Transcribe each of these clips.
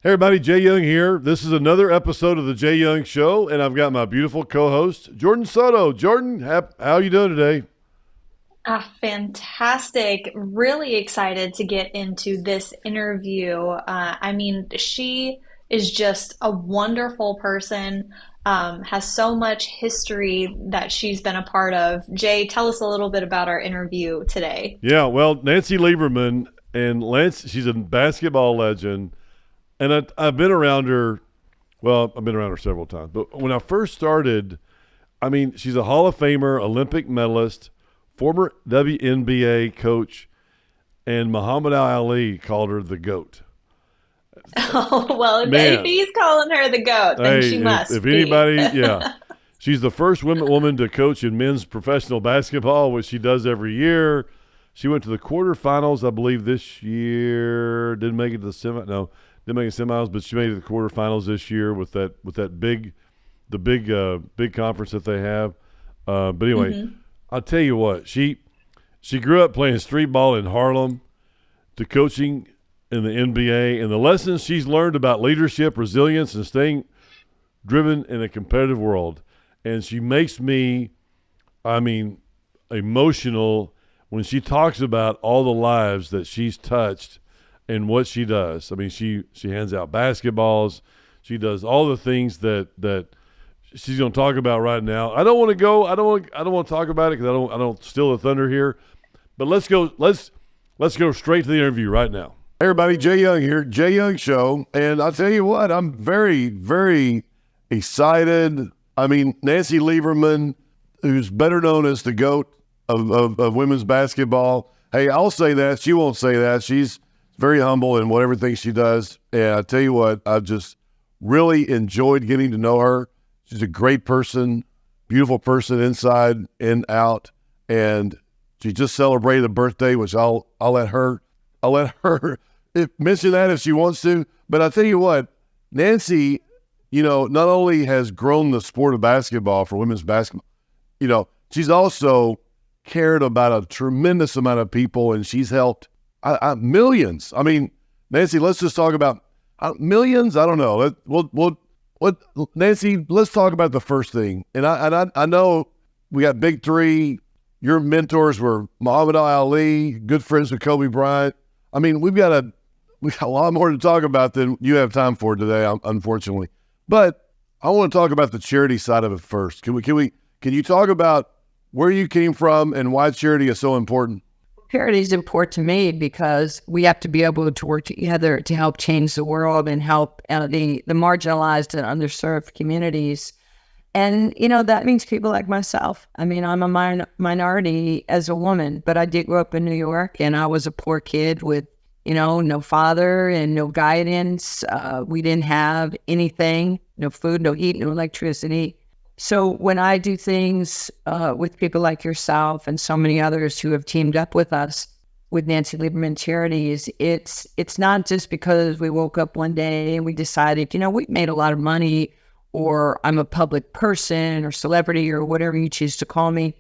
Hey everybody, Jay Young here. This is another episode of the Jay Young Show, and I've got my beautiful co-host, Jordan Soto. Jordan, how are you doing today? Fantastic. Really excited to get into this interview. She is just a wonderful person, has so much history that she's been a part of. Jay, tell us a little bit about our interview today. Yeah, well, Nancy Lieberman, and Lance, she's a basketball legend, and I've been around her. Well, I've been around her several times, but when I first started, she's a Hall of Famer, Olympic medalist, former WNBA coach, and Muhammad Ali called her the GOAT. Oh, well, if Man, he's calling her the GOAT, then hey, she if must be. anybody, yeah. She's the first woman to coach in men's professional basketball, which she does every year. She went to the quarterfinals, I believe, this year. Didn't make it to the didn't make it semis, but she made it to the quarterfinals this year with that big conference that they have. But anyway, Mhm. I'll tell you what, she grew up playing street ball in Harlem to coaching in the NBA, and the lessons she's learned about leadership, resilience, and staying driven in a competitive world. And she makes me, emotional when she talks about all the lives that she's touched and what she does. She hands out basketballs. She does all the things that she's going to talk about right now. I don't want to go. I don't want to talk about it because I don't steal the thunder here. But let's go. Let's go straight to the interview right now. Hey everybody, Jay Young here, Jay Young Show, and I'll tell you what, I'm very, very excited. Nancy Lieberman, who's better known as the GOAT of women's basketball. Hey, I'll say that. She won't say that. She's very humble in everything she does. And I tell you what, I've just really enjoyed getting to know her. She's a great person, beautiful person inside and out. And she just celebrated a birthday, which I'll let her mention that if she wants to. But I tell you what, Nancy, not only has grown the sport of basketball for women's basketball, she's also cared about a tremendous amount of people, and she's helped millions. Nancy, let's just talk about millions. I don't know. Nancy, let's talk about the first thing. And I know we got big three. Your mentors were Muhammad Ali, good friends with Kobe Bryant. We've got a lot more to talk about than you have time for today, unfortunately. But I want to talk about the charity side of it first. Can you talk about where you came from and why charity is so important? Charity is important to me because we have to be able to work together to help change the world and help the marginalized and underserved communities. And, that means people like myself. I'm a minority as a woman, but I did grow up in New York, and I was a poor kid with, no father and no guidance. We didn't have anything, no food, no heat, no electricity. So when I do things with people like yourself and so many others who have teamed up with us with Nancy Lieberman Charities, it's not just because we woke up one day and we decided, we made a lot of money, or I'm a public person or celebrity or whatever you choose to call me.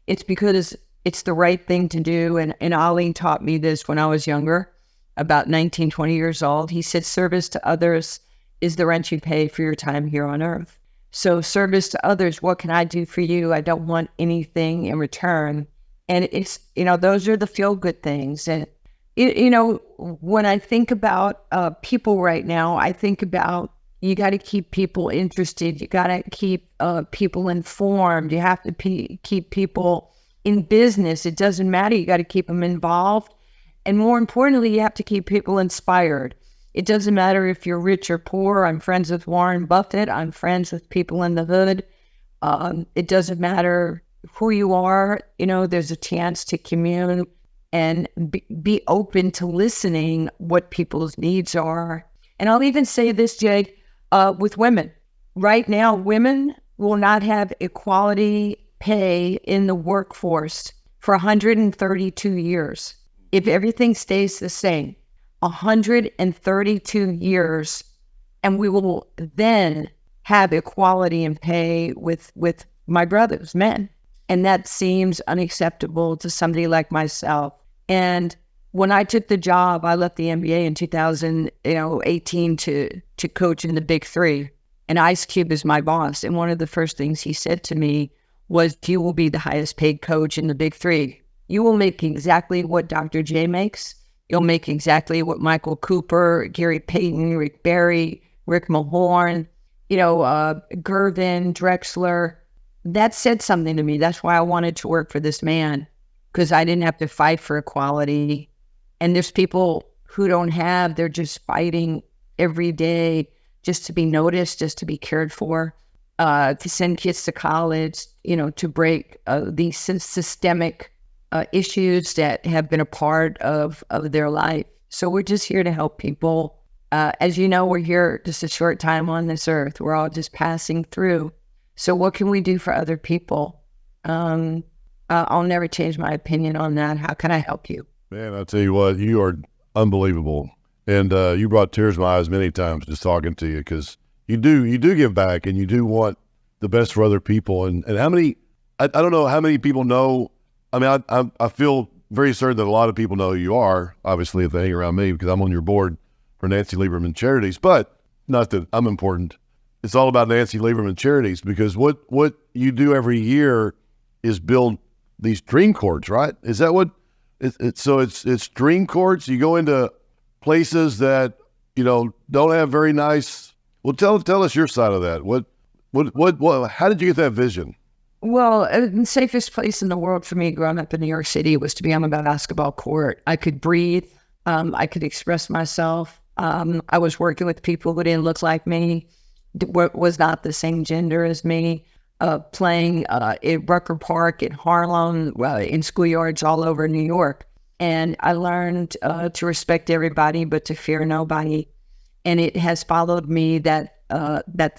It's because it's the right thing to do. And Ali taught me this when I was younger, about 19, 20 years old. He said, service to others is the rent you pay for your time here on earth. So service to others, what can I do for you? I don't want anything in return. And it's, those are the feel-good things. And, when I think about people right now, I think about you got to keep people interested. You got to keep people informed. You have to keep people in business. It doesn't matter. You got to keep them involved. And more importantly, you have to keep people inspired. It doesn't matter if you're rich or poor. I'm friends with Warren Buffett. I'm friends with people in the hood. It doesn't matter who you are. There's a chance to commune and be open to listening what people's needs are. And I'll even say this, Jake, with women. Right now, women will not have equality pay in the workforce for 132 years. If everything stays the same, 132 years, and we will then have equality in pay with my brothers, men. And that seems unacceptable to somebody like myself. And when I took the job, I left the NBA in 2018 to coach in the Big Three. And Ice Cube is my boss. And one of the first things he said to me was, you will be the highest paid coach in the Big Three. You will make exactly what Dr. J makes. You'll make exactly what Michael Cooper, Gary Payton, Rick Barry, Rick Mahorn, Gervin, Drexler. That said something to me. That's why I wanted to work for this man, because I didn't have to fight for equality. And there's people who don't have, they're just fighting every day just to be noticed, just to be cared for, to send kids to college, to break these systemic issues that have been a part of their life. So we're just here to help people. As you know, we're here just a short time on this earth. We're all just passing through. So what can we do for other people? I'll never change my opinion on that. How can I help you? Man, I'll tell you what, you are unbelievable. And you brought tears to my eyes many times just talking to you, because you do give back, and you do want the best for other people. And how many, I don't know how many people know. I mean, I feel very certain that a lot of people know who you are, obviously, if they hang around me, because I'm on your board for Nancy Lieberman Charities. But not that I'm important. It's all about Nancy Lieberman Charities, because what you do every year is build these dream courts, right? Is that what? So it's dream courts. You go into places that don't have very nice. Well, tell us your side of that. What? How did you get that vision? Well, the safest place in the world for me growing up in New York City was to be on a basketball court. I could breathe. I could express myself. I was working with people who didn't look like me, was not the same gender as me. Playing at Rucker Park, in Harlem, in schoolyards all over New York. And I learned to respect everybody, but to fear nobody. And it has followed me, that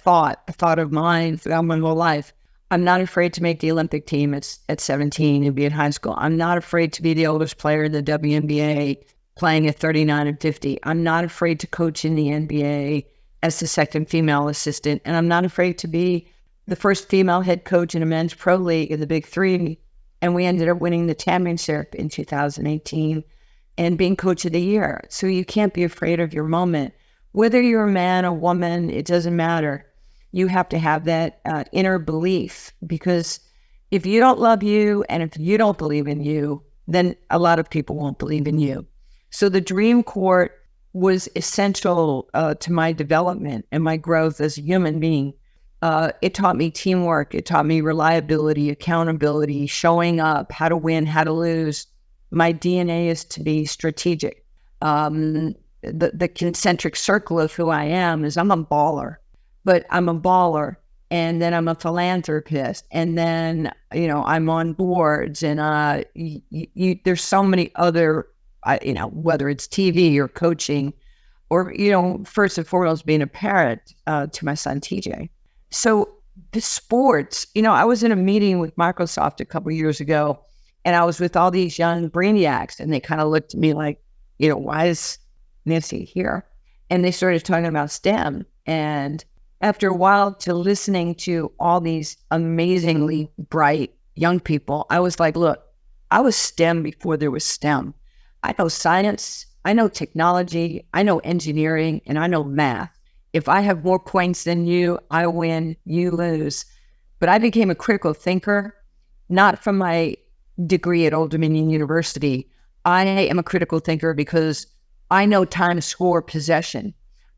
thought of mine throughout my whole life. I'm not afraid to make the Olympic team at 17 and be in high school. I'm not afraid to be the oldest player in the WNBA, playing at 39 and 50. I'm not afraid to coach in the NBA as the second female assistant. And I'm not afraid to be the first female head coach in a men's pro league in the Big Three. And we ended up winning the championship in 2018 and being coach of the year. So you can't be afraid of your moment. Whether you're a man or woman, it doesn't matter. You have to have that inner belief, because if you don't love you and if you don't believe in you, then a lot of people won't believe in you. So the Dream Court was essential to my development and my growth as a human being. It taught me teamwork. It taught me reliability, accountability, showing up, how to win, how to lose. My DNA is to be strategic. The concentric circle of who I am is I'm a baller, but I'm a baller, and then I'm a philanthropist, and then, I'm on boards, and there's so many other, whether it's TV or coaching or, first and foremost, being a parent to my son, TJ. So the sports, I was in a meeting with Microsoft a couple of years ago, and I was with all these young brainiacs, and they kind of looked at me like, why is Nancy here? And they started talking about STEM. And after a while, to listening to all these amazingly bright young people, I was like, look, I was STEM before there was STEM. I know science, I know technology, I know engineering, and I know math. If I have more points than you, I win, you lose. But I became a critical thinker, not from my degree at Old Dominion University. I am a critical thinker because I know time, score, possession.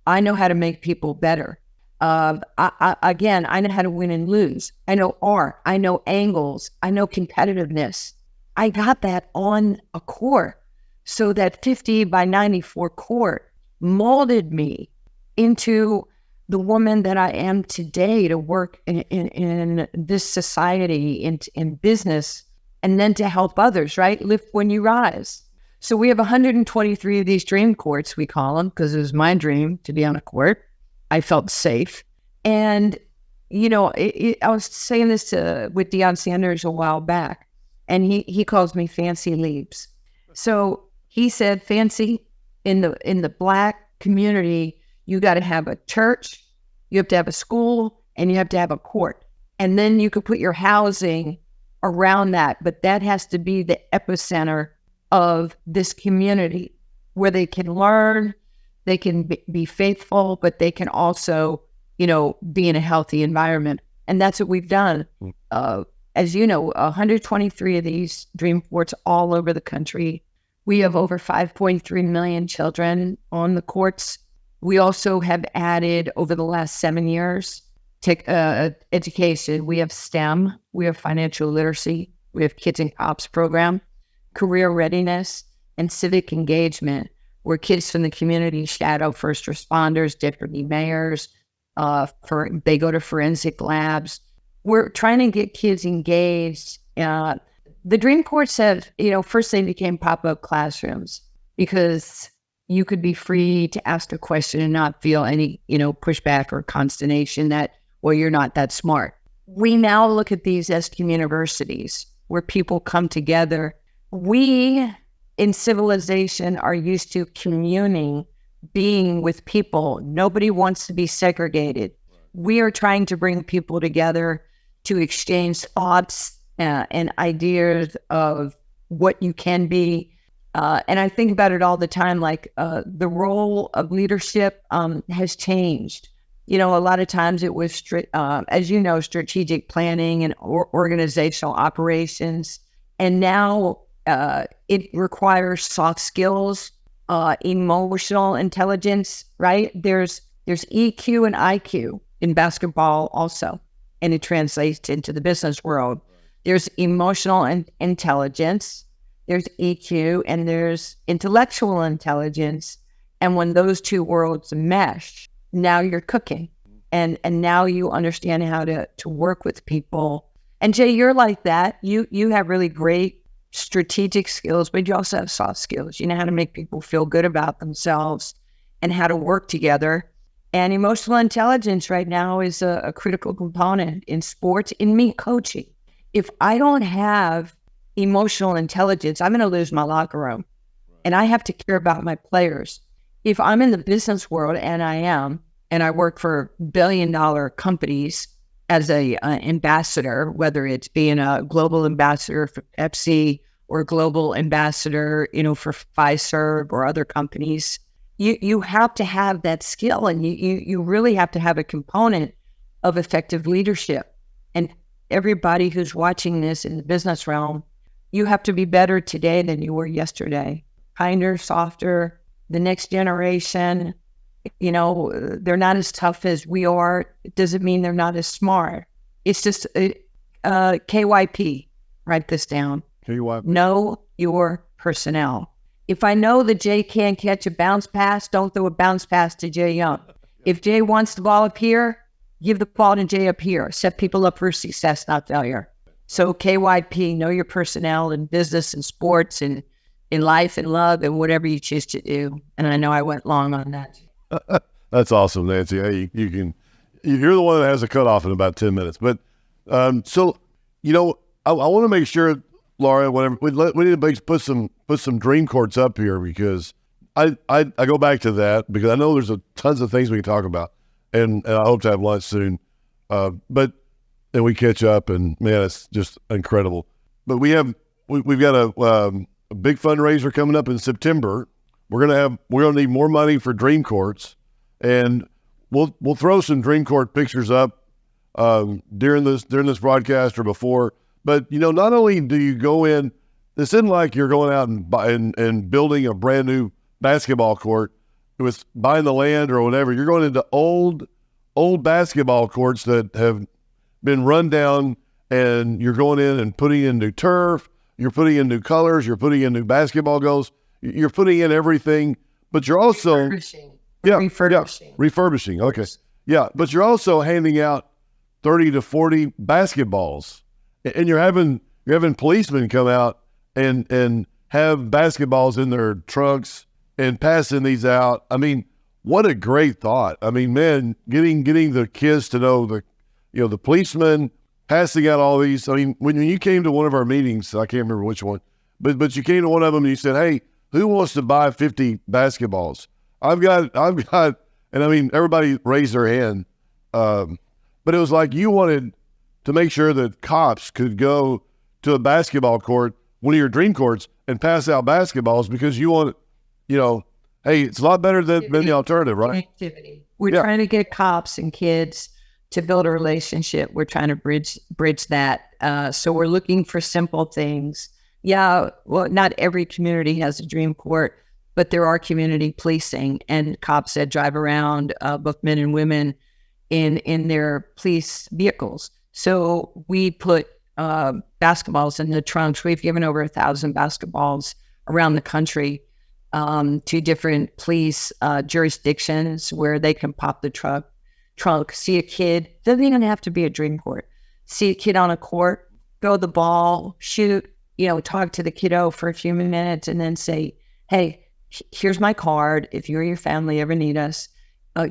I know how to make people better. I know how to win and lose. I know art. I know angles. I know competitiveness. I got that on a court. So that 50 by 94 court molded me into the woman that I am today, to work in this society, in business, and then to help others, right? Lift when you rise. So we have 123 of these dream courts, we call them, because it was my dream to be on a court. I felt safe. And, I was saying this with Deion Sanders a while back, and he calls me Fancy Leaves. So he said, Fancy, in the Black community, you got to have a church, you have to have a school, and you have to have a court. And then you could put your housing around that, but that has to be the epicenter of this community where they can learn, they can be faithful, but they can also, be in a healthy environment. And that's what we've done. As you know, 123 of these dream courts all over the country. We have over 5.3 million children on the courts. We also have added over the last 7 years education. We have STEM, we have financial literacy, we have Kids and Cops program, career readiness, and civic engagement, where kids from the community shadow first responders, deputy mayors, they go to forensic labs. We're trying to get kids engaged. The dream courts have, first they became pop-up classrooms because you could be free to ask a question and not feel any, pushback or consternation that, well, you're not that smart. We now look at these as universities where people come together. We, in civilization, are used to communing, being with people. Nobody wants to be segregated. We are trying to bring people together to exchange thoughts and ideas of what you can be. And I think about it all the time, like the role of leadership has changed. A lot of times it was, as you know, strategic planning and organizational operations. And now it requires soft skills, emotional intelligence, right? There's EQ and IQ in basketball also, and it translates into the business world. There's emotional intelligence, there's EQ, and there's intellectual intelligence. And when those two worlds mesh, now you're cooking. And now you understand how to work with people. And Jay, you're like that. You have really great strategic skills, but you also have soft skills. You know how to make people feel good about themselves and how to work together. And emotional intelligence right now is a critical component in sports, in me coaching. If I don't have emotional intelligence, I'm going to lose my locker room. And I have to care about my players. If I'm in the business world, and I am, and I work for billion-dollar companies as an ambassador, whether it's being a global ambassador for Pepsi or a global ambassador, for Pfizer or other companies, you have to have that skill, and you really have to have a component of effective leadership. And everybody who's watching this in the business realm, you have to be better today than you were yesterday. Kinder, softer. The next generation, they're not as tough as we are. It doesn't mean they're not as smart. It's just KYP. Write this down. KYP. Know your personnel. If I know that Jay can't catch a bounce pass, don't throw a bounce pass to Jay Young. If Jay wants the ball up here, give the ball to Jay up here. Set people up for success, not failure. So KYP, know your personnel in business and sports and in life and love and whatever you choose to do. And I know I went long on that. That's awesome, Nancy. Hey, you're the one that has a cutoff in about 10 minutes. But I want to make sure, Laura, whatever we need to put some dream courts up here, because I go back to that because I know there's tons of things we can talk about, and I hope to have lunch soon. But then we catch up, and man, it's just incredible. But we've got a big fundraiser coming up in September. We're gonna need more money for dream courts, and we'll throw some dream court pictures up during this broadcast or before. But not only do you go in, this isn't like you're going out and building a brand new basketball court with buying the land or whatever. You're going into old basketball courts that have been run down, and you're going in and putting in new turf. You're putting in new colors. You're putting in new basketball goals. You're putting in everything, but you're also refurbishing. Okay, yeah, but you're also handing out 30 to 40 basketballs, and you're having policemen come out and have basketballs in their trunks and passing these out. I mean, what a great thought! I mean, man, getting the kids to know the policemen passing out all these. I mean, when you came to one of our meetings, I can't remember which one, but you came to one of them and you said, "Hey, who wants to buy 50 basketballs?" I've got, and I mean, everybody raised their hand. But it was like you wanted to make sure that cops could go to a basketball court, one of your dream courts, and pass out basketballs because you want, hey, it's a lot better than the alternative, right? Activity. We're trying to get cops and kids to build a relationship. We're trying to bridge that. So we're looking for simple things. Yeah, well, not every community has a dream court, but there are community policing and cops that drive around, both men and women, in their police vehicles. So we put basketballs in the trunks. We've given over 1,000 basketballs around the country to different police jurisdictions where they can pop the trunk, see a kid. Doesn't even have to be a dream court. See a kid on a court, throw the ball, shoot, talk to the kiddo for a few minutes, and then say, hey, here's my card. If you or your family ever need us,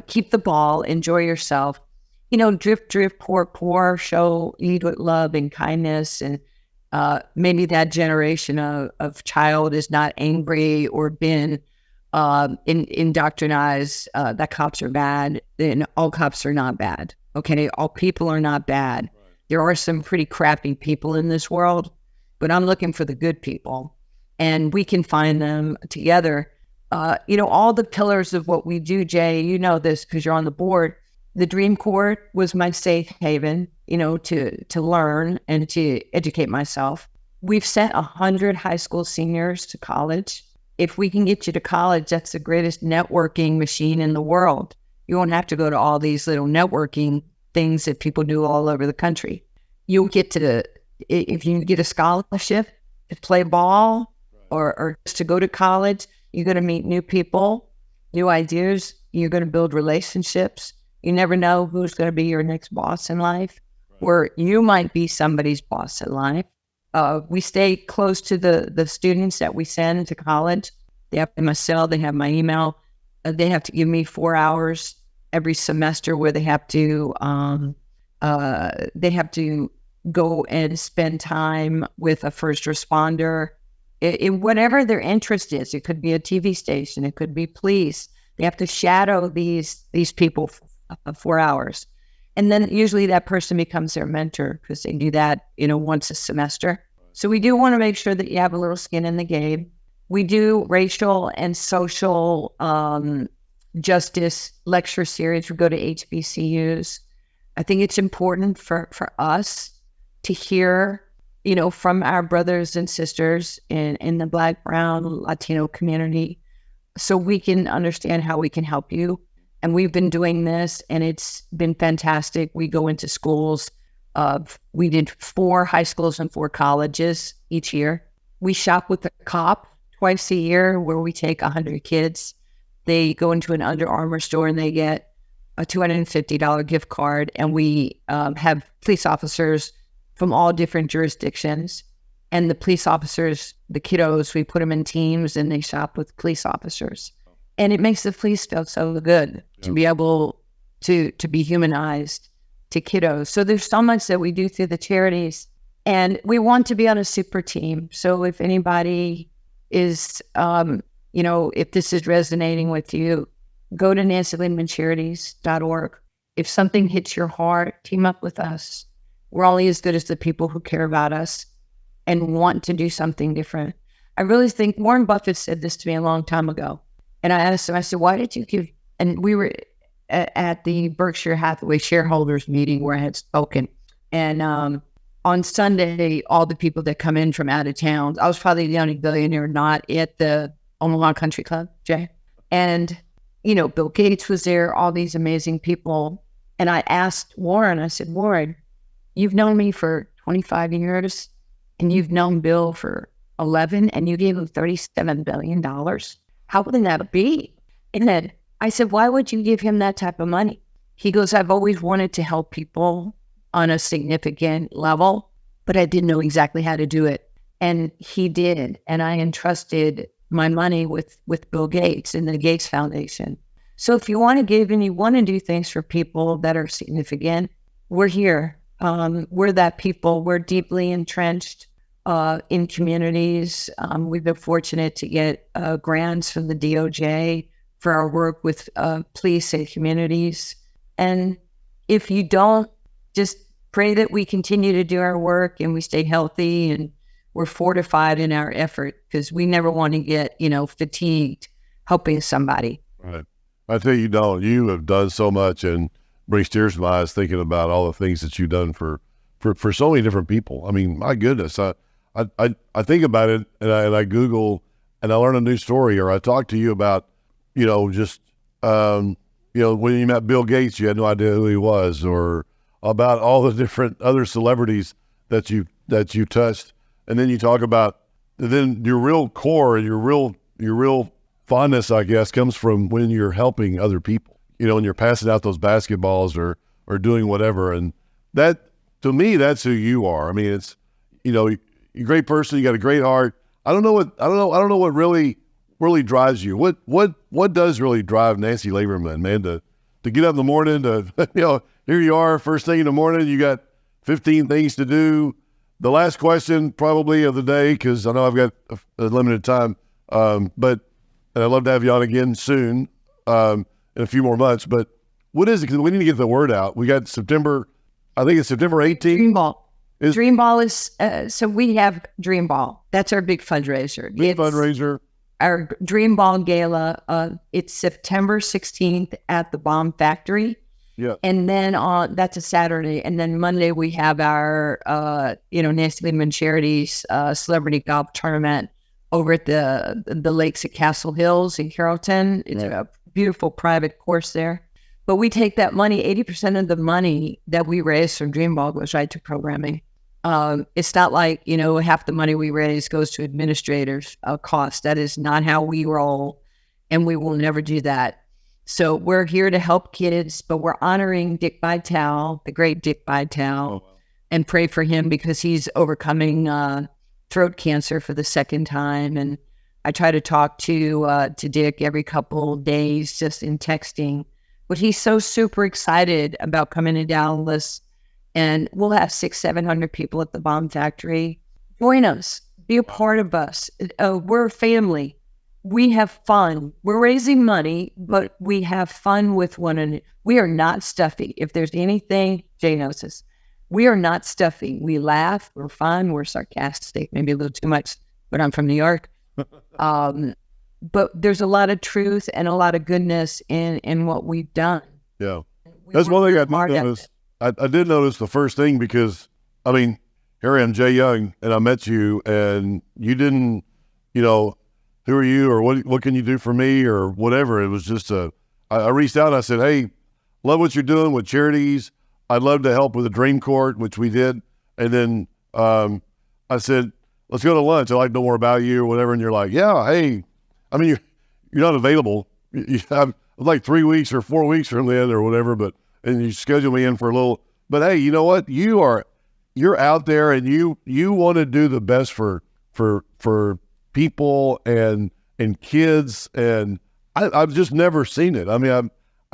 keep the ball, enjoy yourself. Drift, pour, show, lead with love and kindness. And maybe that generation of child is not angry or been indoctrinized that cops are bad. Then all cops are not bad. Okay, all people are not bad. Right. There are some pretty crappy people in this world, but I'm looking for the good people, and we can find them together. All the pillars of what we do, Jay, you know this because you're on the board. The Dream Court was my safe haven, to learn and to educate myself. We've sent 100 high school seniors to college. If we can get you to college, that's the greatest networking machine in the world. You won't have to go to all these little networking things that people do all over the country. You'll get if you get a scholarship to play ball or just to go to college, you're going to meet new people, new ideas. You're going to build relationships. You never know who's going to be your next boss in life, or you might be somebody's boss in life. We stay close to the students that we send to college. They have my cell, they have my email. They have to give me 4 hours every semester where they have to go and spend time with a first responder. In whatever their interest is. It could be a TV station, it could be police. They have to shadow these people for 4 hours. And then usually that person becomes their mentor because they do that, once a semester. So we do want to make sure that you have a little skin in the game. We do racial and social justice lecture series. We go to HBCUs. I think it's important for us to hear, from our brothers and sisters in the Black, Brown, Latino community, so we can understand how we can help you. And we've been doing this, and it's been fantastic. We go into schools. We did 4 high schools and 4 colleges each year. We shop with the cop twice a year, where we take 100 kids. They go into an Under Armour store and they get a $250 gift card. And we have police officers from all different jurisdictions. And the police officers, the kiddos, we put them in teams and they shop with police officers. And it makes the police feel so good to be able to be humanized to kiddos. So there's so much that we do through the charities. And we want to be on a super team. So if anybody is, if this is resonating with you, go to NancyLiebermanCharities.org. If something hits your heart, team up with us. We're only as good as the people who care about us and want to do something different. I really think Warren Buffett said this to me a long time ago. And I asked him, I said, why did you give, and we were at the Berkshire Hathaway shareholders meeting where I had spoken. And on Sunday, all the people that come in from out of town, I was probably the only billionaire not at the Omaha Country Club, Jay. And, Bill Gates was there, all these amazing people. And I asked Warren, I said, Warren, you've known me for 25 years and you've known Bill for 11 and you gave him $37 billion. How would that be? And then I said, why would you give him that type of money? He goes, I've always wanted to help people on a significant level, but I didn't know exactly how to do it. And he did. And I entrusted my money with Bill Gates and the Gates Foundation. So if you want to give and you want to do things for people that are significant, we're here. We're that people. We're deeply entrenched in communities. We've been fortunate to get grants from the DOJ for our work with police and communities. And if you don't, just pray that we continue to do our work and we stay healthy and we're fortified in our effort because we never want to get, fatigued helping somebody. Right. I tell you, Dawn, you have done so much and brings tears to my eyes thinking about all the things that you've done for so many different people. I mean, my goodness, I think about it and I Google and I learn a new story, or I talk to you about, just, when you met Bill Gates, you had no idea who he was, or about all the different other celebrities that you touched. And then you talk about, then your real core and your real fondness, I guess, comes from when you're helping other people, when you're passing out those basketballs or doing whatever. And that, to me, that's who you are. I mean, it's, you're a great person. You got a great heart. I don't know what really drives you. What does really drive Nancy Lieberman, man, to get up in the morning to, here you are, first thing in the morning, you got 15 things to do. The last question probably of the day, because I know I've got a limited time, but I'd love to have you on again soon, in a few more months. But what is it? Because we need to get the word out. We got September, I think it's September 18th. Dream Ball. Dream Ball is, so we have Dream Ball. That's our big fundraiser. Fundraiser. Our Dream Ball Gala, it's September 16th at the Bomb Factory. Yeah. And then that's a Saturday. And then Monday we have our, Nancy Lieberman Charities celebrity golf tournament over at the lakes at Castle Hills in Carrollton. It's a beautiful private course there. But we take that money, 80% of the money that we raise from Dream Ball goes right to programming. It's not like, half the money we raise goes to administrators' costs. That is not how we roll, and we will never do that. So we're here to help kids, but we're honoring Dick Vitale, the great Dick Vitale, and pray for him because he's overcoming throat cancer for the second time. And I try to talk to Dick every couple of days just in texting. But he's so super excited about coming to Dallas, and we'll have 600-700 people at the Bomb Factory. Join us. Be a part of us. We're a family. We have fun. We're raising money, but we have fun with one another. We are not stuffy. If there's anything, Jay knows this. We are not stuffy. We laugh. We're fun. We're sarcastic. Maybe a little too much, but I'm from New York. But there's a lot of truth and a lot of goodness in what we've done. Yeah. That's one thing I noticed. I did notice the first thing because, I mean, here I am, Jay Young, and I met you, and you didn't, who are you, or what can you do for me, or whatever. It was just I reached out and I said, hey, love what you're doing with charities. I'd love to help with the Dream Court, which we did. And then I said, let's go to lunch. I'd like to know more about you or whatever. And you're like, yeah, hey, I mean, you're not available. You have like 3 weeks or 4 weeks from then or whatever, and you schedule me in for a little, but hey, you know what? You're out there and you want to do the best for people and kids. And I've just never seen it. I mean,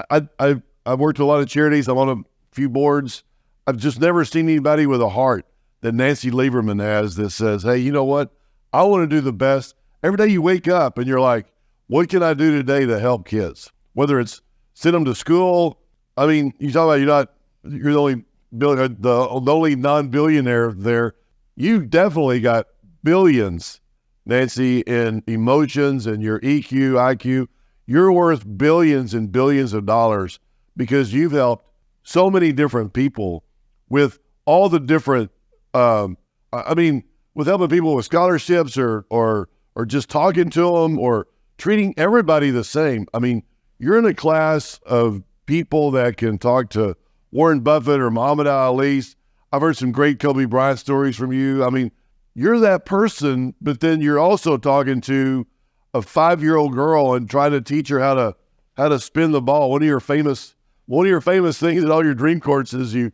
I've worked with a lot of charities. I'm on a few boards. I've just never seen anybody with a heart that Nancy Lieberman has that says, hey, you know what? I want to do the best. Every day you wake up and you're like, what can I do today to help kids? Whether it's send them to school. I mean, you talk about you're the only non-billionaire there. You definitely got billions, Nancy, in emotions and your EQ, IQ. You're worth billions and billions of dollars because you've helped so many different people with all the different, with helping people with scholarships or just talking to them or treating everybody the same. I mean, you're in a class of people that can talk to Warren Buffett or Muhammad Ali. I've heard some great Kobe Bryant stories from you. I mean, you're that person, but then you're also talking to a 5-year-old girl and trying to teach her how to spin the ball. One of your famous things at all your dream courts is you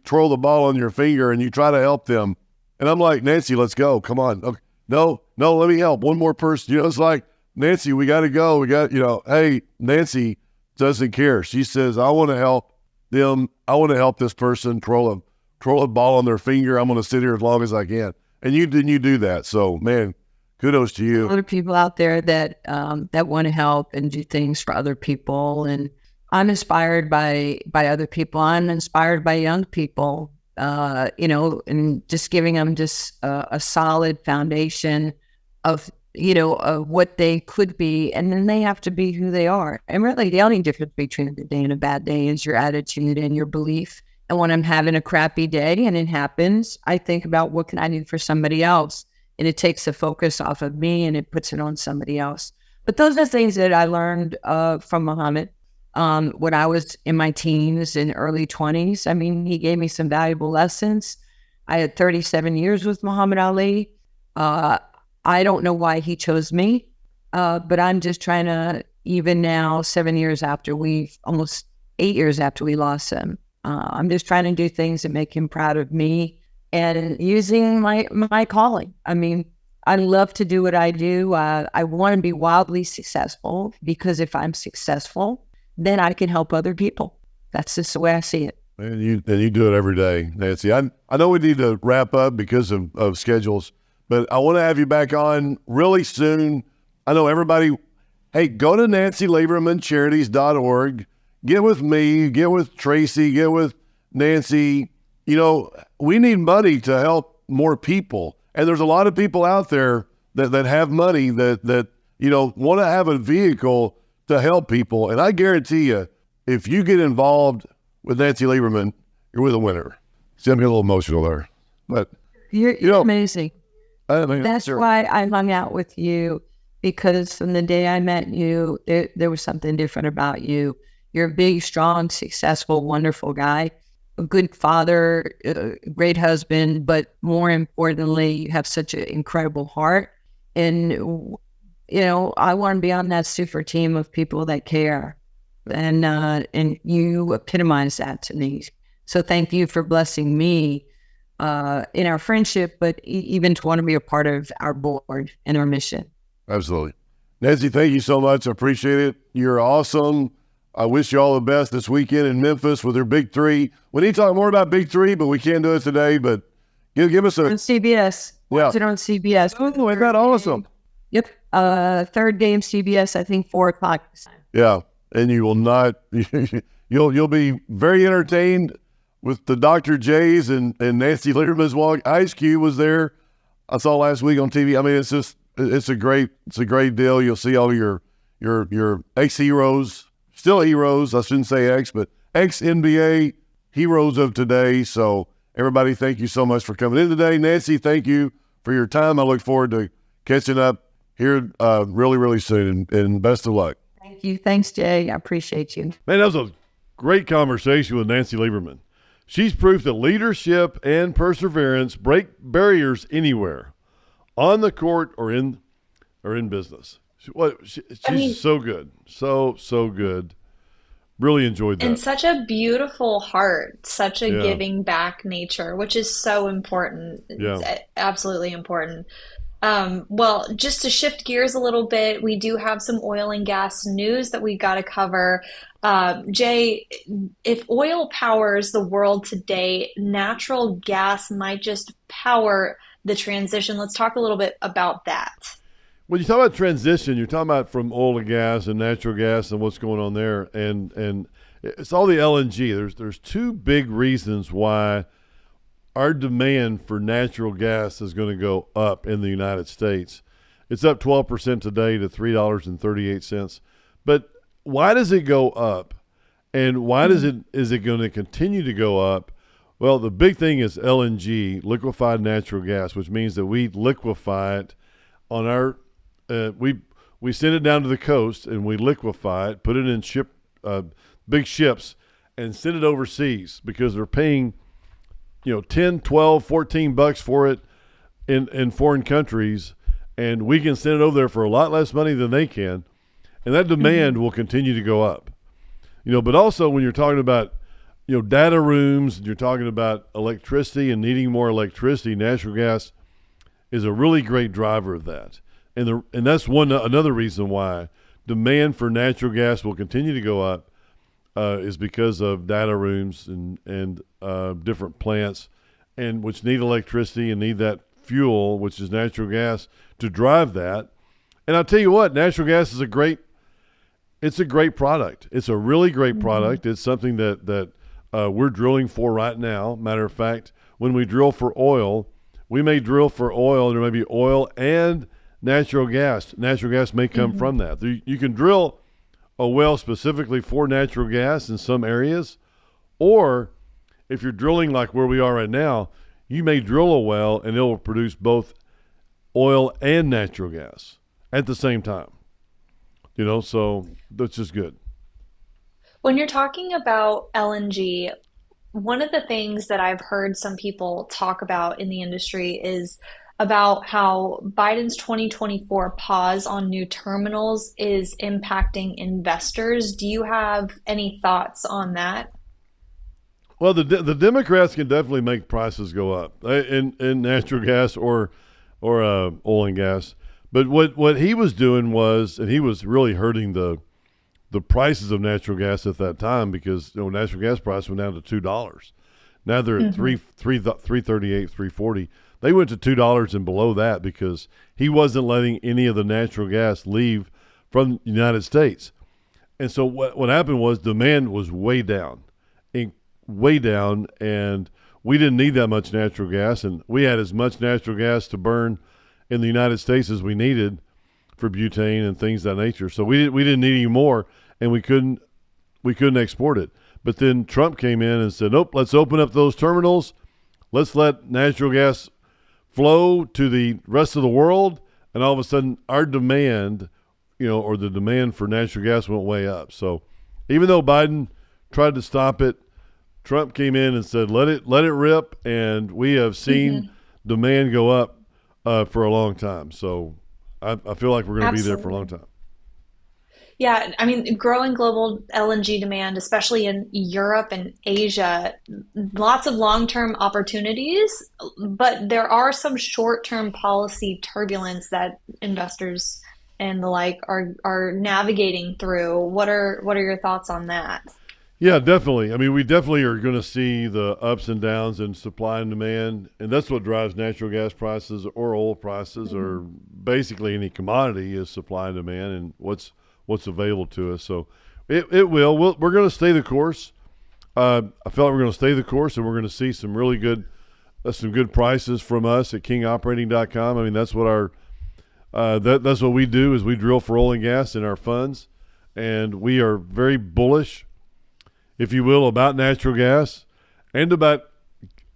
twirl the ball on your finger and you try to help them. And I'm like, Nancy, let's go. Come on. Okay. No, let me help. One more person. It's like, Nancy, we got to go. Hey, Nancy doesn't care. She says, I want to help them. I want to help this person twirl a ball on their finger. I'm going to sit here as long as I can. And you do that. So, man, kudos to you. A lot of people out there that want to help and do things for other people. And I'm inspired by other people. I'm inspired by young people. and just giving them just a solid foundation of, of what they could be. And then they have to be who they are. And really, the only difference between a good day and a bad day is your attitude and your belief. And when I'm having a crappy day and it happens, I think about what can I do for somebody else? And it takes the focus off of me and it puts it on somebody else. But those are things that I learned from Muhammad when I was in my teens and early 20s. I mean, he gave me some valuable lessons. I had 37 years with Muhammad Ali. I don't know why he chose me, but I'm just trying to, even now, almost 8 years after we lost him, I'm just trying to do things that make him proud of me and using my calling. I mean, I love to do what I do. I want to be wildly successful, because if I'm successful, then I can help other people. That's just the way I see it. And you do it every day, Nancy. I know we need to wrap up because of schedules, but I want to have you back on really soon. I know everybody, hey, go to NancyLiebermanCharities.org. Get with me, get with Tracy, get with Nancy. We need money to help more people. And there's a lot of people out there that have money that want to have a vehicle to help people. And I guarantee you, if you get involved with Nancy Lieberman, you're with a winner. See, I'm getting a little emotional there. But you're amazing. That's sure. why I hung out with you, because from the day I met you, there was something different about you. You're a big, strong, successful, wonderful guy, a good father, a great husband, but more importantly, you have such an incredible heart. And, I want to be on that super team of people that care. And you epitomize that to me. So thank you for blessing me in our friendship, but even to want to be a part of our board and our mission. Absolutely. Nancy, thank you so much. I appreciate it. You're awesome. I wish you all the best this weekend in Memphis with your Big Three. We need to talk more about Big Three, but we can't do it today. But give us on CBS. Yeah. Watch it on CBS. Oh, isn't that awesome? Yep. Third game CBS, I think 4:00. Yeah. And you will not, you'll be very entertained with the Dr. J's and Nancy Lieberman's walk. Ice Cube was there. I saw last week on TV. I mean, it's a great deal. You'll see all your ex-heroes, still heroes. I shouldn't say ex, but ex-NBA heroes of today. So everybody, thank you so much for coming in today. Nancy, thank you for your time. I look forward to catching up here really, really soon, and best of luck. Thank you. Thanks, Jay. I appreciate you. Man, that was a great conversation with Nancy Lieberman. She's proof that leadership and perseverance break barriers anywhere, on the court or in business. She's so good. So good. Really enjoyed that. And such a beautiful heart, such a giving back nature, which is so important. It's absolutely important. Well, just to shift gears a little bit, we do have some oil and gas news that we got to cover. Jay, if oil powers the world today, natural gas might just power the transition. Let's talk a little bit about that. When you talk about transition, you're talking about from oil to gas and natural gas and what's going on there, and it's all the LNG. There's two big reasons why our demand for natural gas is going to go up in the United States. It's up 12% today to $3.38. But why does it go up? And why is it going to continue to go up? Well, the big thing is LNG, liquefied natural gas, which means that we liquefy it on our we send it down to the coast and we liquefy it, put it in big ships, and send it overseas because they're paying 10, 12, 14 bucks for it in foreign countries, and we can send it over there for a lot less money than they can, and that demand will continue to go up. But also when you're talking about data rooms, and you're talking about electricity and needing more electricity, natural gas is a really great driver of that. And that's another reason why demand for natural gas will continue to go up is because of data rooms and different plants, and which need electricity and need that fuel, which is natural gas, to drive that. And I'll tell you what, natural gas is a great product. It's a really great product. It's something that we're drilling for right now. Matter of fact, when we drill for oil, we may drill for oil. There may be oil and natural gas. Natural gas may come from that. You can drill a well specifically for natural gas in some areas, or if you're drilling like where we are right now, you may drill a well and it will produce both oil and natural gas at the same time. So that's just good. When you're talking about LNG, one of the things that I've heard some people talk about in the industry is about how Biden's 2024 pause on new terminals is impacting investors. Do you have any thoughts on that? Well, the Democrats can definitely make prices go up in natural gas or oil and gas. But what he was doing was, and he was really hurting the prices of natural gas at that time, because natural gas price went down to $2. Now they're at $3.38, $3.40. They went to $2 and below that because he wasn't letting any of the natural gas leave from the United States. And so what happened was demand was way down, and we didn't need that much natural gas, and we had as much natural gas to burn in the United States as we needed for butane and things of that nature. So we didn't need any more, and we couldn't export it. But then Trump came in and said, nope, let's open up those terminals. Let's let natural gas flow to the rest of the world. And all of a sudden our demand, or the demand for natural gas went way up. So even though Biden tried to stop it, Trump came in and said, let it rip. And we have seen demand go up for a long time. So I feel like we're going to be there for a long time. Yeah, I mean, growing global LNG demand, especially in Europe and Asia, lots of long-term opportunities, but there are some short-term policy turbulence that investors and the like are navigating through. What are your thoughts on that? Yeah, definitely. I mean, we definitely are going to see the ups and downs in supply and demand, and that's what drives natural gas prices or oil prices, or basically any commodity, is supply and demand and what's available to us. So it will. We're going to stay the course. I feel like we're going to stay the course, and we're going to see some really good prices from us at kingoperating.com. I mean, that's what that's what we do, is we drill for oil and gas in our funds, and we are very bullish, if you will, about natural gas and about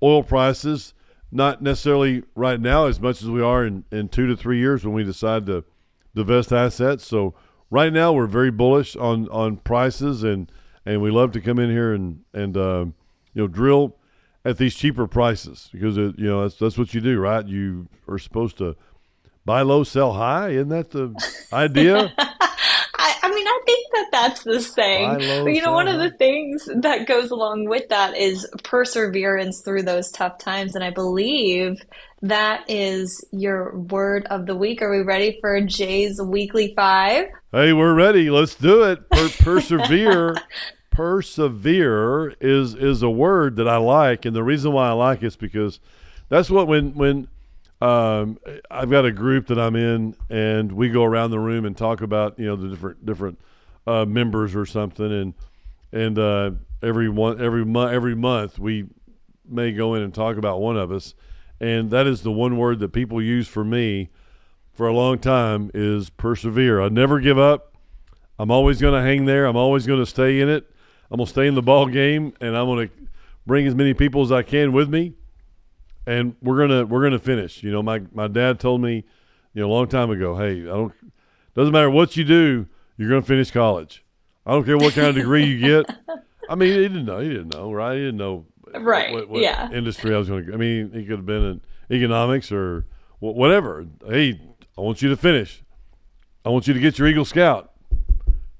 oil prices. Not necessarily right now as much as we are in 2 to 3 years when we decide to divest assets. So right now we're very bullish on prices, and we love to come in here and drill at these cheaper prices, because that's what you do, right? You are supposed to buy low, sell high. Isn't that the idea? I mean, I think that's the saying. But one of the things that goes along with that is perseverance through those tough times. And I believe that is your word of the week. Are we ready for Jay's Weekly 5? Hey, we're ready. Let's do it. Persevere. Persevere is a word that I like. And the reason why I like it is because that's what when I've got a group that I'm in, and we go around the room and talk about the different members or something, and every month we may go in and talk about one of us, and that is the one word that people use for me for a long time is persevere. I never give up. I'm always going to hang there. I'm always going to stay in it. I'm going to stay in the ball game, and I'm going to bring as many people as I can with me. And we're gonna finish. My dad told me, a long time ago, hey, doesn't matter what you do, you're gonna finish college. I don't care what kind of degree you get. I mean, he didn't know, right? He didn't know what industry I was going to. I mean, he could have been in economics or whatever. Hey, I want you to finish. I want you to get your Eagle Scout.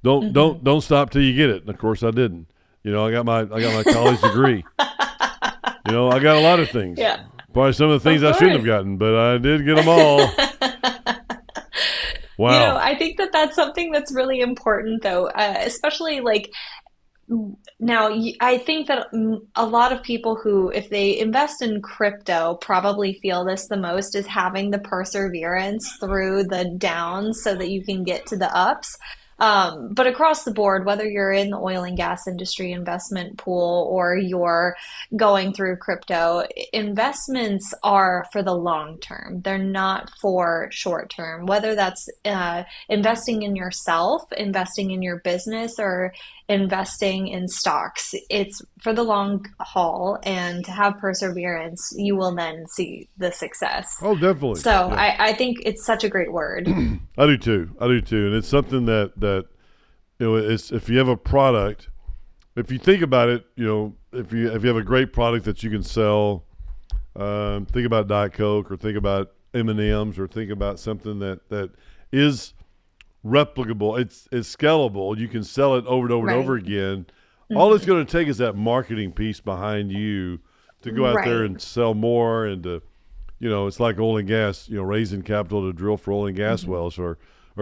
Don't stop till you get it. And of course, I didn't. I got my college degree. I got a lot of things. Yeah. Probably some of the things I shouldn't have gotten, but I did get them all. Wow. I think that's something that's really important, though, especially now. I think that a lot of people who, if they invest in crypto, probably feel this the most, is having the perseverance through the downs so that you can get to the ups. But across the board, whether you're in the oil and gas industry investment pool or you're going through crypto, investments are for the long term. They're not for short term, whether that's investing in yourself, investing in your business, or investing in stocks. It's for the long haul, and to have perseverance, you will then see the success. Oh, definitely. So Yeah. I think it's such a great word. I do too. And it's something that it's, if you have a product, if you think about it, if you have a great product that you can sell, think about Diet Coke, or think about M&Ms, or think about something that is replicable. It's scalable. You can sell it over and over and over again. All it's going to take is that marketing piece behind you to go out there and sell more, and to, it's like oil and gas, raising capital to drill for oil and gas wells, or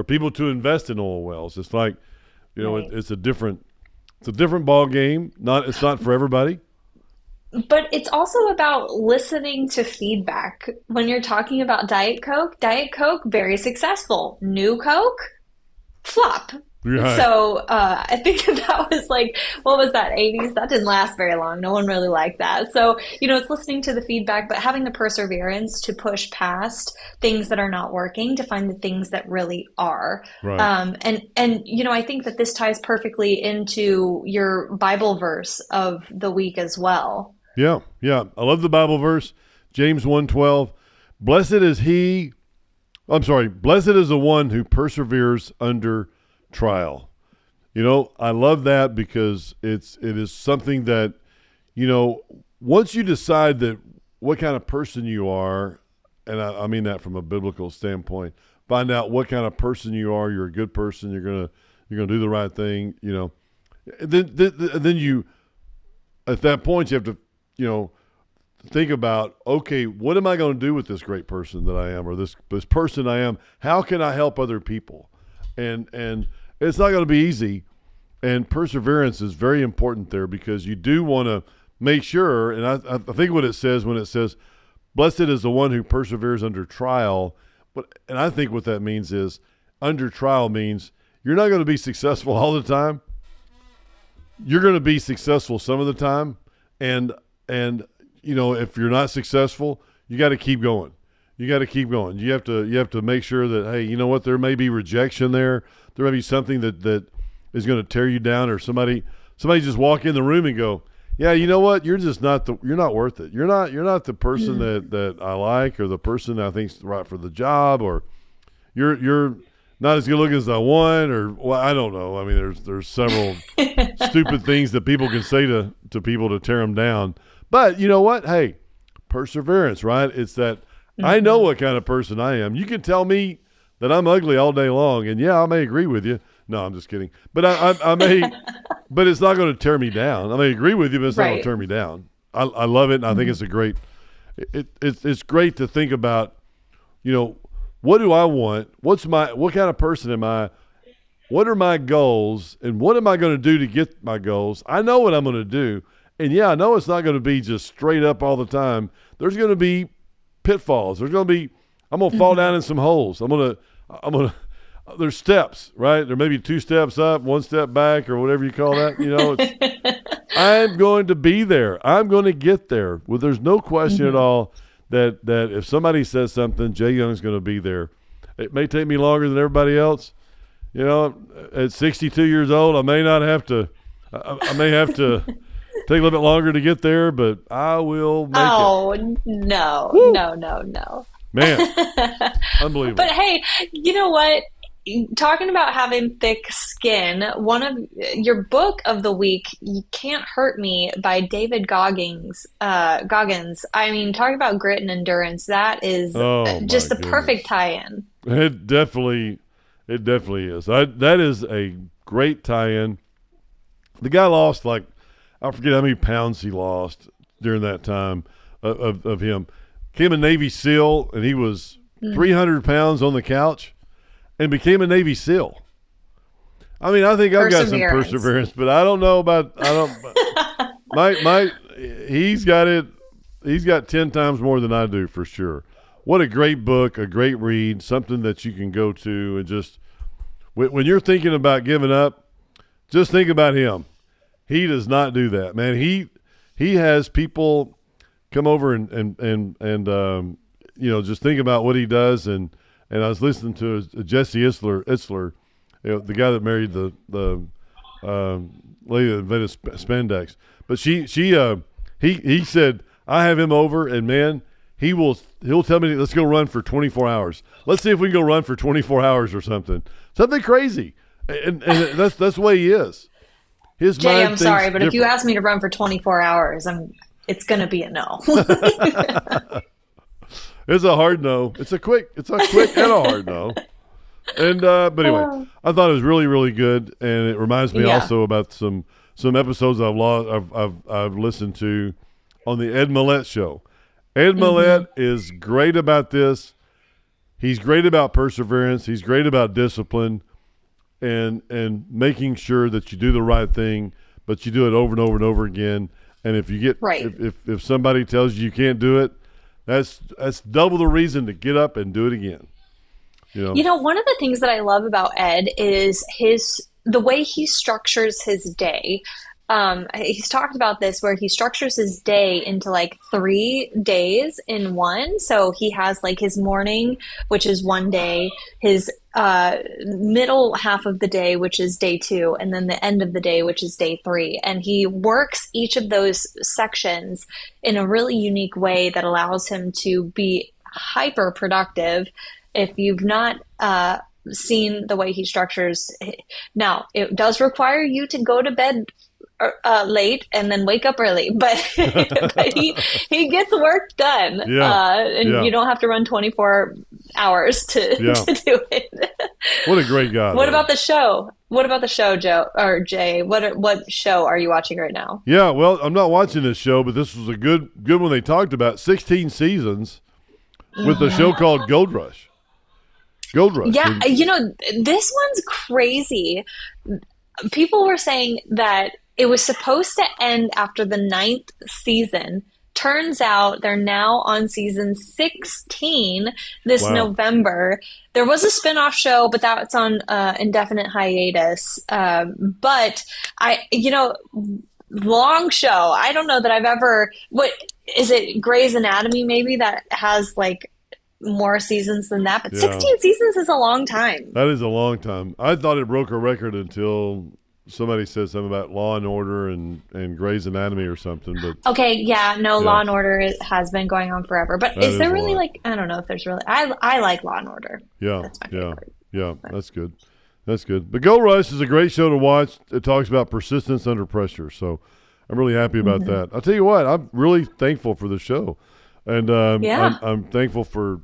people to invest in oil wells. It's like, it's a different ball game. It's not for everybody. But it's also about listening to feedback. When you're talking about Diet Coke, very successful. New Coke, flop. Right. So I think that was like, what was that, 80s? That didn't last very long. No one really liked that. So, it's listening to the feedback, but having the perseverance to push past things that are not working to find the things that really are. Right. And I think that this ties perfectly into your Bible verse of the week as well. Yeah. I love the Bible verse, James 1:12. Blessed is the one who perseveres under trial. I love that, because it is something that, once you decide that what kind of person you are, and I mean that from a biblical standpoint, find out what kind of person you are. You're a good person. You're gonna do the right thing. Then you, at that point, you have to, think about, okay, what am I going to do with this great person that I am, or this person I am? How can I help other people? And it's not going to be easy, and perseverance is very important there, because you do want to make sure, and I think what it says when it says, blessed is the one who perseveres under trial, and I think what that means is, under trial means you're not going to be successful all the time. You're going to be successful some of the time, and if you're not successful, you got to keep going. You have to make sure that, hey, you know what? There may be rejection there. There may be something that is going to tear you down, or somebody just walk in the room and go, yeah, you know what? You're not worth it. You're not the person that I like, or the person that I think's right for the job, or you're not as good looking as I want, or, well, I don't know. I mean, there's several stupid things that people can say to people to tear them down. But you know what? Hey, perseverance, right? It's that. I know what kind of person I am. You can tell me that I'm ugly all day long, and yeah, I may agree with you. No, I'm just kidding. But I may, but it's not going to tear me down. I may agree with you, but it's not going to tear me down. I love it, and I think it's a great. It's great to think about. What do I want? What kind of person am I? What are my goals, and what am I going to do to get my goals? I know what I'm going to do, and yeah, I know it's not going to be just straight up all the time. There's going to be pitfalls. I'm going to fall down in some holes. There's steps, right? There may be 2 steps up, 1 step back, or whatever you call that. I'm going to be there. I'm going to get there. Well, there's no question at all that if somebody says something, Jay Young's going to be there. It may take me longer than everybody else. At 62 years old, I may have to take a little bit longer to get there, but I will make it. Oh, no. Woo. No. Man, unbelievable. But hey, you know what? Talking about having thick skin, one of your book of the week, You Can't Hurt Me, by David Goggins. I mean, talking about grit and endurance, that is just the perfect tie-in. It definitely is. That is a great tie-in. The guy lost, like, I forget how many pounds he lost during that time of him. Became a Navy SEAL, and he was 300 pounds on the couch, and became a Navy SEAL. I mean, I think I've got some perseverance, but I don't know about. He's got it. He's got 10 times more than I do, for sure. What a great book, a great read, something that you can go to and just When you're thinking about giving up, just think about him. He does not do that, man. He has people come over and just think about what he does. And I was listening to Jesse Itzler, the guy that married the lady that invented spandex. But he said, I have him over, and man, he'll tell me, let's go run for 24 hours. Let's see if we can go run for 24 hours or something crazy. And that's the way he is. Jay, I'm sorry, but if you ask me to run for 24 hours, it's going to be a no. It's a hard no. It's a quick and a hard no. And but anyway, I thought it was really, really good, and it reminds me also about some episodes I've listened to on the Ed Millett show. Ed Millett is great about this. He's great about perseverance. He's great about discipline, and making sure that you do the right thing, but you do it over and over and over again. And if you get if somebody tells you can't do it, that's double the reason to get up and do it again. One of the things that I love about Ed is the way he structures his day. He's talked about this where he structures his day into like 3 days in one. So he has like his morning, which is one day, his middle half of the day, which is day 2, and then the end of the day, which is day 3. And he works each of those sections in a really unique way that allows him to be hyper productive. If you've not seen the way he structures, now it does require you to go to bed late and then wake up early, but he gets work done, and you don't have to run 24 hours to do it. What a great guy! What about the show? What about the show, Joe or Jay? What show are you watching right now? Yeah, well, I'm not watching this show, but this was a good one. They talked about 16 seasons with a show called Gold Rush. Yeah, this one's crazy. People were saying that it was supposed to end after the 9th season. Turns out they're now on season 16 this November. There was a spinoff show, but that's on indefinite hiatus. But long show. I don't know that I've ever. What is it? Grey's Anatomy maybe that has like more seasons than that, but 16 seasons is a long time. That is a long time. I thought it broke a record until somebody said something about Law and Order and Grey's Anatomy or something. But Law and Order has been going on forever. But is there really I don't know if there's really. I like Law and Order. Yeah, that's my favorite. Yeah, that's good. That's good. But Gold Rush is a great show to watch. It talks about persistence under pressure. So I'm really happy about that. I'll tell you what, I'm really thankful for the show. And I'm thankful for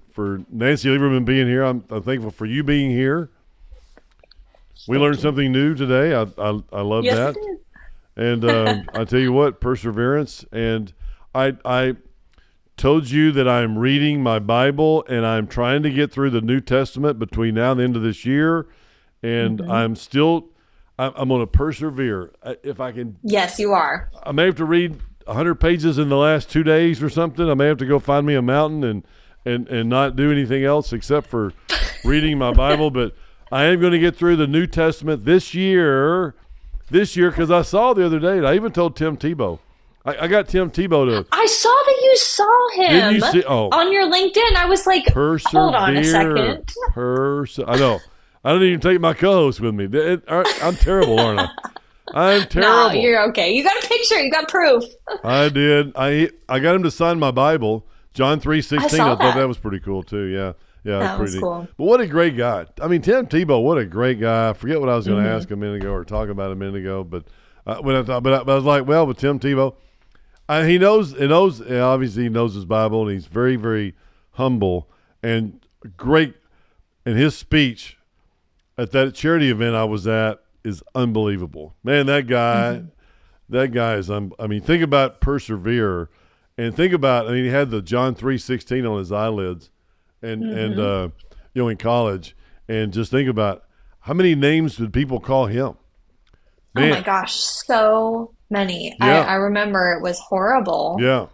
Nancy Lieberman being here. I'm thankful for you being here. We learned something new today. I love that. And I tell you what, perseverance. And I told you that I'm reading my Bible and I'm trying to get through the New Testament between now and the end of this year. And I'm going to persevere if I can. Yes, you are. I may have to read 100 pages in the last 2 days or something. I may have to go find me a mountain and not do anything else except for reading my Bible. But I am going to get through the New Testament this year because I saw the other day, and I even told Tim Tebow. I got Tim Tebow to. I saw that you saw him Didn't you see, on your LinkedIn. I was like, hold on a second. I know. I don't even take my co-host with me. I'm terrible, aren't I? I'm terrible. No, you're okay. You got a picture. You got proof. I did. I got him to sign my Bible, John 3:16. I thought that was pretty cool too. Yeah, that was cool. But what a great guy. I mean, Tim Tebow, what a great guy. I forget what I was going to ask a minute ago or talk about a minute ago, but I was like, well, with Tim Tebow, he knows. Obviously, he knows his Bible, and he's very, very humble and great. And his speech at that charity event I was at is unbelievable. Man, that guy is, think about persevere and think about, he had the John 3:16 on his eyelids and in college, and just think about how many names did people call him? Man. Oh my gosh, so many. Yeah. I remember it was horrible. Yeah.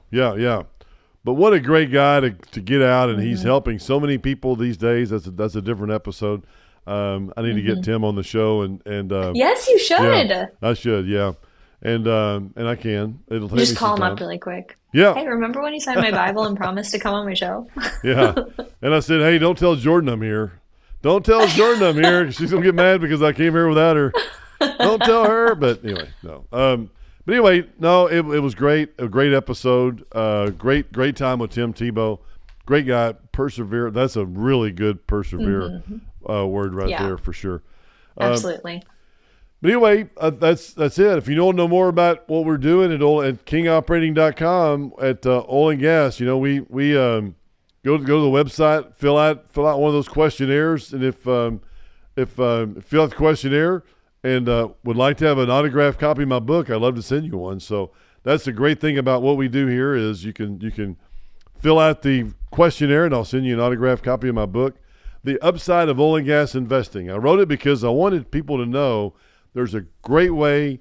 But what a great guy to get out, and he's helping so many people these days. That's a different episode. I need to get Tim on the show, and yes, you should. Yeah, I should, yeah, and I can. It'll take Just me call some him time. up really quick. Yeah. Hey, remember when you signed my Bible and promised to come on my show? Yeah, and I said, hey, don't tell Jordan I'm here. Don't tell Jordan I'm here, 'cause she's gonna get mad because I came here without her. Don't tell her. But anyway, no. But anyway, no, it was great. A great episode. Great time with Tim Tebow. Great guy. Persevere. That's a really good persevere word right there for sure. Absolutely. But anyway, that's it. If you want to know more about what we're doing at kingoperating.com at oil and gas, we go to the website, fill out one of those questionnaires, and if fill out the questionnaire and would like to have an autographed copy of my book, I'd love to send you one. So that's the great thing about what we do here is you can fill out the questionnaire and I'll send you an autographed copy of my book, The Upside of Oil and Gas Investing. I wrote it because I wanted people to know there's a good way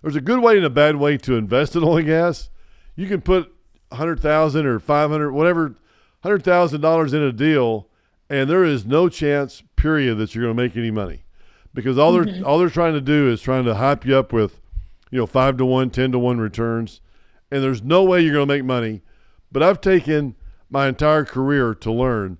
and a bad way to invest in oil and gas. You can put $100,000 or $500, whatever, $100,000 in a deal, and there is no chance, period, that you're going to make any money, because all they're trying to do is trying to hype you up with, 5-to-1, 10-to-1 returns, and there's no way you're going to make money. But I've taken my entire career to learn,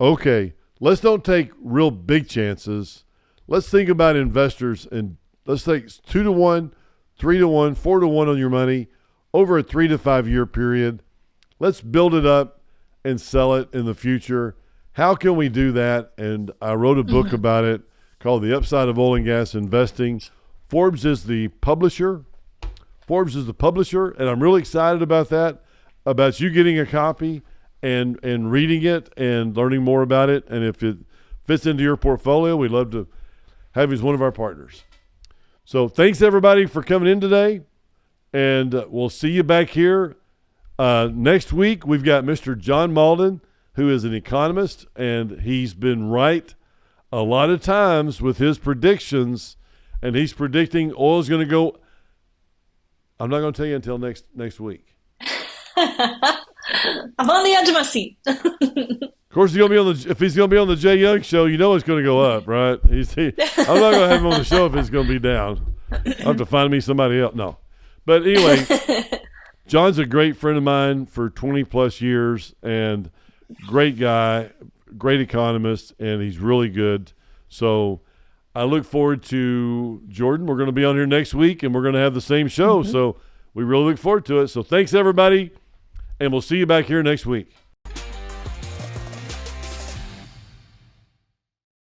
okay, let's don't take real big chances. Let's think about investors, and let's take 2-to-1, 3-to-1, 4-to-1 on your money over a 3 to 5 year period. Let's build it up and sell it in the future. How can we do that? And I wrote a book about it called The Upside of Oil and Gas Investing. Forbes is the publisher. And I'm really excited about that, about you getting a copy and reading it and learning more about it. And if it fits into your portfolio, we'd love to have you as one of our partners. So thanks, everybody, for coming in today. And we'll see you back here next week. We've got Mr. John Malden, who is an economist, and he's been right a lot of times with his predictions, and he's predicting oil is going to go. I'm not going to tell you until next week. I'm on the edge of my seat. Of course, if he's going to be on the Jay Young show, it's going to go up, right? I'm not going to have him on the show if it's going to be down. I'll have to find me somebody else. No. But anyway, John's a great friend of mine for 20-plus years, and great guy, great economist, and he's really good. So I look forward to Jordan. We're going to be on here next week, and we're going to have the same show. So we really look forward to it. So thanks, everybody, and we'll see you back here next week.